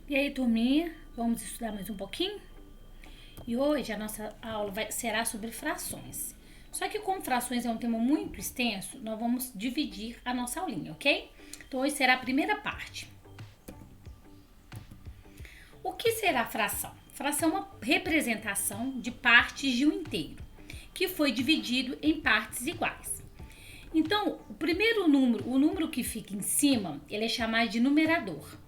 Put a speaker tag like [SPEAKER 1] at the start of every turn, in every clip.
[SPEAKER 1] E aí, turminha, vamos estudar mais um pouquinho? E hoje a nossa aula será sobre frações. Só que como frações é um tema muito extenso, nós vamos dividir a nossa aulinha, ok? Então hoje será a primeira parte. O que será fração? Fração é uma representação de partes de um inteiro, que foi dividido em partes iguais. Então, o primeiro número, o número que fica em cima, ele é chamado de numerador,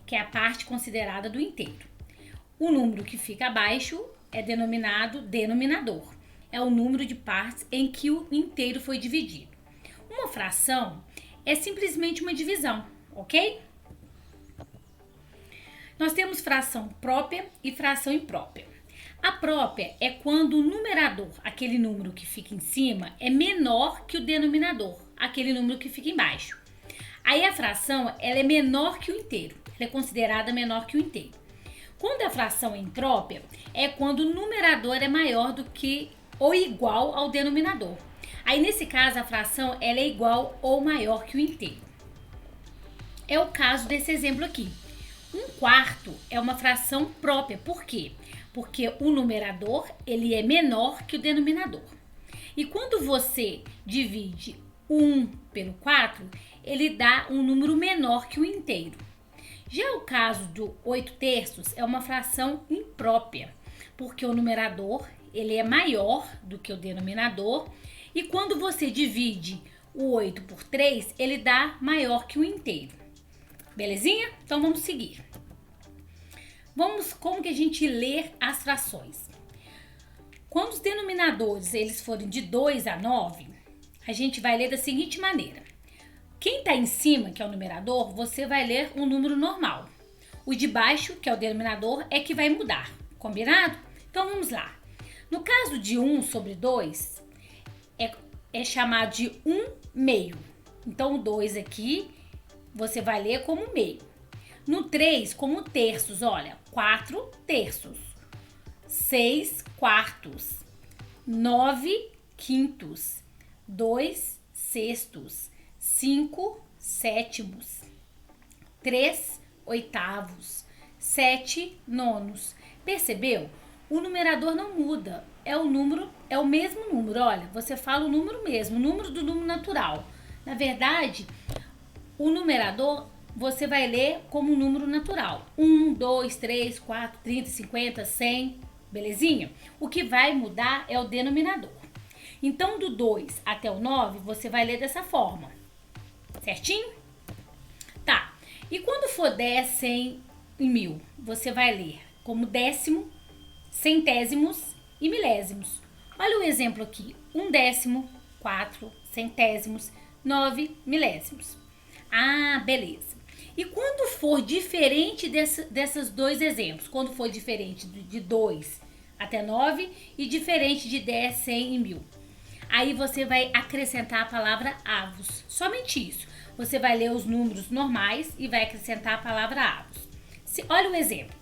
[SPEAKER 1] que é a parte considerada do inteiro. O número que fica abaixo é denominado denominador. É o número de partes em que o inteiro foi dividido. Uma fração é simplesmente uma divisão, ok? Nós temos fração própria e fração imprópria. A própria é quando o numerador, aquele número que fica em cima, é menor que o denominador, aquele número que fica embaixo. Aí a fração ela é menor que o inteiro, ela é considerada menor que o inteiro. Quando a fração é imprópria, é quando o numerador é maior do que ou igual ao denominador. Aí nesse caso a fração ela é igual ou maior que o inteiro. É o caso desse exemplo aqui. 1/4 é uma fração própria. Por quê? Porque o numerador ele é menor que o denominador. E quando você divide 1 pelo 4, ele dá um número menor que o inteiro. Já o caso do 8/3 é uma fração imprópria, porque o numerador ele é maior do que o denominador, e quando você divide o 8 por 3, ele dá maior que o inteiro. Belezinha? Então vamos seguir. Vamos como que a gente lê as frações. Quando os denominadores eles forem de 2 a 9, a gente vai ler da seguinte maneira. Quem está em cima, que é o numerador, você vai ler um número normal. O de baixo, que é o denominador, é que vai mudar. Combinado? Então vamos lá. No caso de 1 sobre 2, é chamado de 1/2. Então o 2 aqui, você vai ler como meio. No 3, como terços, olha, 4/3, 6/4, 9/5, 2/6, 5/7, 3/8, 7/9. Percebeu? O numerador não muda. É o mesmo número. Olha, você fala o número mesmo, o número do número natural. Na verdade, o numerador você vai ler como um número natural. 1, 2, 3, 4, 30, 50, 100, belezinha? O que vai mudar é o denominador. Então, do 2 até o 9, você vai ler dessa forma. Certinho? Tá. E quando for 10, 100 e 1000, você vai ler como décimo, centésimos e milésimos. Olha o exemplo aqui. 1/10, 4 centésimos, 9 milésimos. Ah, beleza. E quando for diferente desses dois exemplos, quando for diferente de 2 até 9 e diferente de 10, 100 e 1000, aí você vai acrescentar a palavra avos. Somente isso. Você vai ler os números normais e vai acrescentar a palavra avos. Olha o exemplo.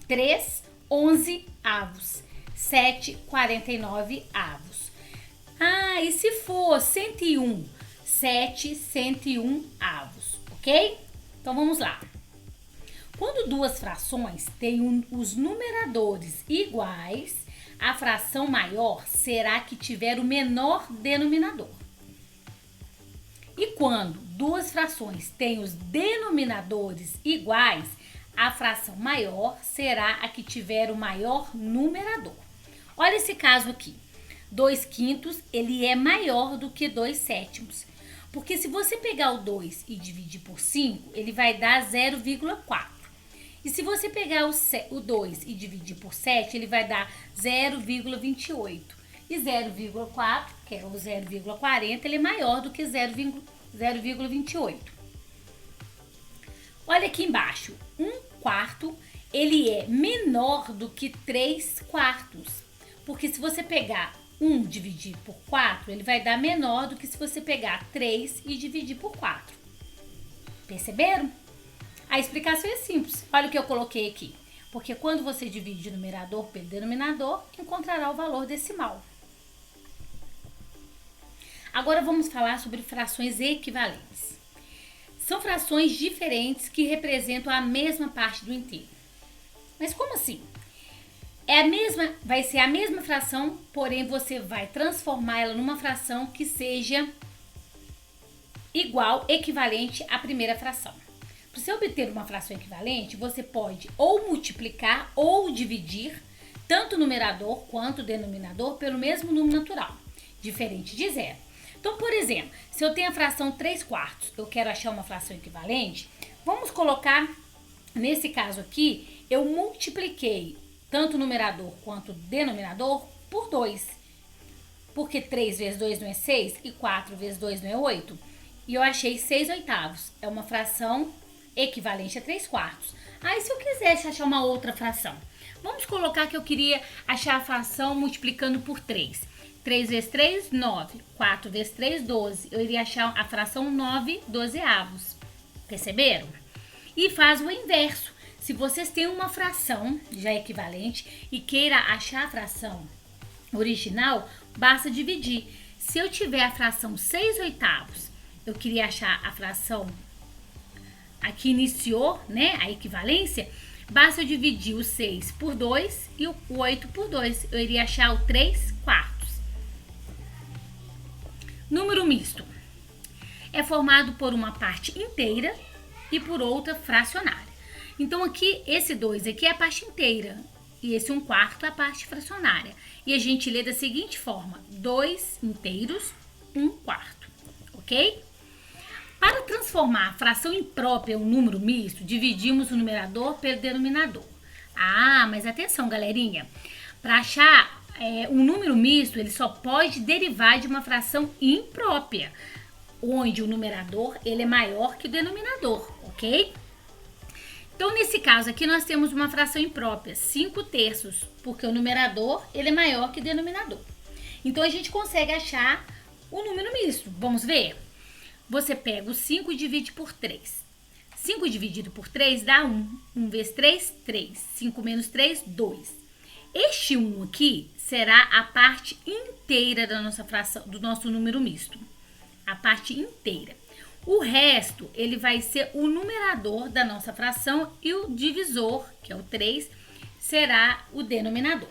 [SPEAKER 1] 3, 11 avos. 7, 49 avos. Ah, e se for 101? 7, 101 avos, ok? Então vamos lá. Quando duas frações têm os numeradores iguais, a fração maior será a que tiver o menor denominador. E quando duas frações têm os denominadores iguais, a fração maior será a que tiver o maior numerador. Olha esse caso aqui. 2/5 ele é maior do que 2/7. Porque se você pegar o 2 e dividir por 5, ele vai dar 0,4. E se você pegar o 2 e dividir por 7, ele vai dar 0,28. E 0,4, que é o 0,40, ele é maior do que 0,28. Olha aqui embaixo. 1/4, ele é menor do que 3/4. Porque se você pegar 1 dividir por 4, ele vai dar menor do que se você pegar 3 e dividir por 4. Perceberam? A explicação é simples. Olha o que eu coloquei aqui. Porque quando você divide o numerador pelo denominador, encontrará o valor decimal. Agora vamos falar sobre frações equivalentes. São frações diferentes que representam a mesma parte do inteiro. Mas como assim? Vai ser a mesma fração, porém você vai transformar ela numa fração que seja igual, equivalente à primeira fração. Para você obter uma fração equivalente, você pode ou multiplicar ou dividir tanto o numerador quanto o denominador pelo mesmo número natural, diferente de zero. Então, por exemplo, se eu tenho a fração 3/4, eu quero achar uma fração equivalente, vamos colocar, nesse caso aqui, eu multipliquei tanto o numerador quanto o denominador por 2. Porque 3 vezes 2 não é 6 e 4 vezes 2 não é 8. E eu achei 6/8. É uma fração equivalente a 3/4. Aí, se eu quisesse achar uma outra fração, vamos colocar que eu queria achar a fração multiplicando por 3. 3 vezes 3, 9. 4 vezes 3, 12. Eu iria achar a fração 9/12. Perceberam? E faz o inverso. Se vocês têm uma fração já equivalente e queira achar a fração original, basta dividir. Se eu tiver a fração 6/8, eu queria achar a fração aqui iniciou, né, a equivalência, basta eu dividir o 6 por 2 e o 8 por 2. Eu iria achar o 3/4. Número misto é formado por uma parte inteira e por outra fracionária. Então, aqui, esse 2 aqui é a parte inteira e esse 1/4 é a parte fracionária. E a gente lê da seguinte forma: 2 inteiros, 1/4, ok? Para transformar a fração imprópria em um número misto, dividimos o numerador pelo denominador. Ah, mas atenção, galerinha. Para achar um número misto, ele só pode derivar de uma fração imprópria, onde o numerador ele é maior que o denominador, ok? Então, nesse caso aqui, nós temos uma fração imprópria, 5/3, porque o numerador ele é maior que o denominador. Então, a gente consegue achar o número misto. Vamos ver? Você pega o 5 e divide por 3. 5 dividido por 3 dá 1. 1 vezes 3, 3. 5 menos 3, 2. Este 1 aqui será a parte inteira da nossa fração, do nosso número misto. A parte inteira. O resto, ele vai ser o numerador da nossa fração e o divisor, que é o 3, será o denominador.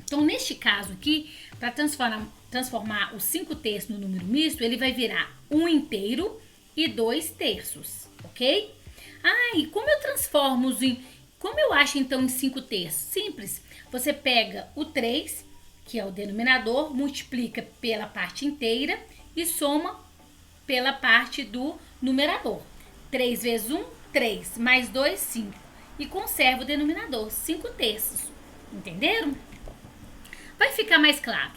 [SPEAKER 1] Então, neste caso aqui, para transformar o 5/3 no número misto, ele vai virar 1 inteiro e 2/3, ok? Ah, e como eu transformo como eu acho então em 5/3? Simples. Você pega o 3, que é o denominador, multiplica pela parte inteira e soma pela parte do numerador. 3 vezes 1, 3, mais 2, 5. E conserva o denominador, 5/3. Entenderam? Vai ficar mais claro.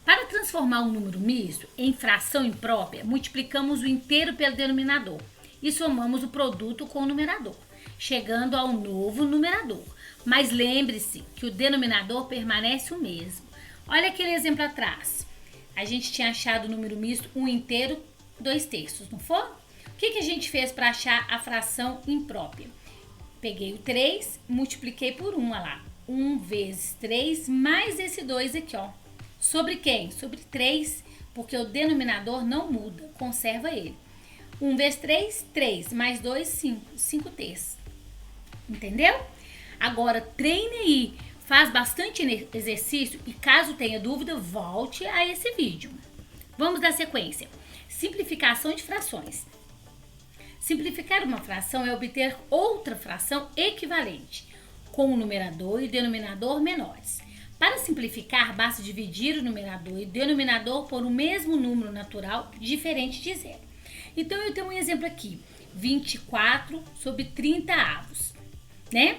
[SPEAKER 1] Para transformar um número misto em fração imprópria, multiplicamos o inteiro pelo denominador e somamos o produto com o numerador, chegando ao novo numerador. Mas lembre-se que o denominador permanece o mesmo. Olha aquele exemplo atrás. A gente tinha achado o número misto 1 inteiro, 2/3, não foi? O que a gente fez para achar a fração imprópria? Peguei o 3, multipliquei por 1, olha lá. 1 vezes 3 mais esse 2 aqui, ó. Sobre quem? Sobre 3, porque o denominador não muda, conserva ele. 1 vezes 3, 3, mais 2, 5, 5/3. Entendeu? Agora, treine aí, faz bastante exercício e caso tenha dúvida, volte a esse vídeo. Vamos dar sequência. Simplificação de frações. Simplificar uma fração é obter outra fração equivalente, com o numerador e o denominador menores. Para simplificar, basta dividir o numerador e o denominador por o mesmo número natural diferente de zero. Então, eu tenho um exemplo aqui, 24/30, né?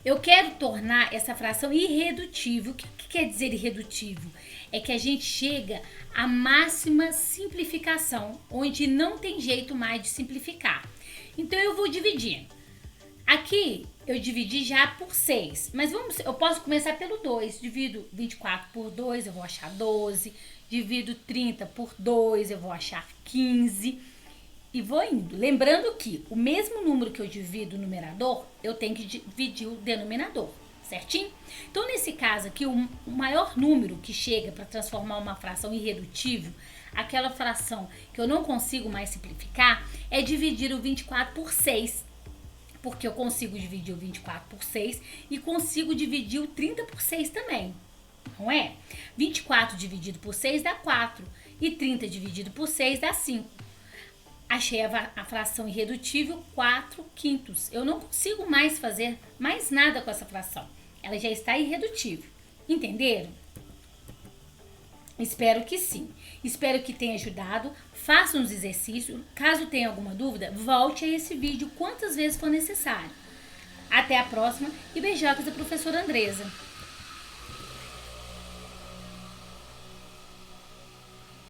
[SPEAKER 1] Eu quero tornar essa fração irredutível. O que quer dizer irredutível? É que a gente chega à máxima simplificação, onde não tem jeito mais de simplificar. Então, eu vou dividindo. Aqui, eu dividi já por 6, mas eu posso começar pelo 2. Divido 24 por 2, eu vou achar 12. Divido 30 por 2, eu vou achar 15. E vou indo. Lembrando que o mesmo número que eu divido o numerador, eu tenho que dividir o denominador. certinho? Então, nesse caso aqui, o maior número que chega para transformar uma fração irredutível, aquela fração que eu não consigo mais simplificar, é dividir o 24 por 6. Porque eu consigo dividir o 24 por 6 e consigo dividir o 30 por 6 também. Não é? 24 dividido por 6 dá 4 e 30 dividido por 6 dá 5. Achei a fração irredutível 4/5. Eu não consigo mais fazer mais nada com essa fração. Ela já está irredutível. Entenderam? Espero que sim. Espero que tenha ajudado. Faça uns exercícios. Caso tenha alguma dúvida, volte a esse vídeo quantas vezes for necessário. Até a próxima e beijocas da professora Andresa.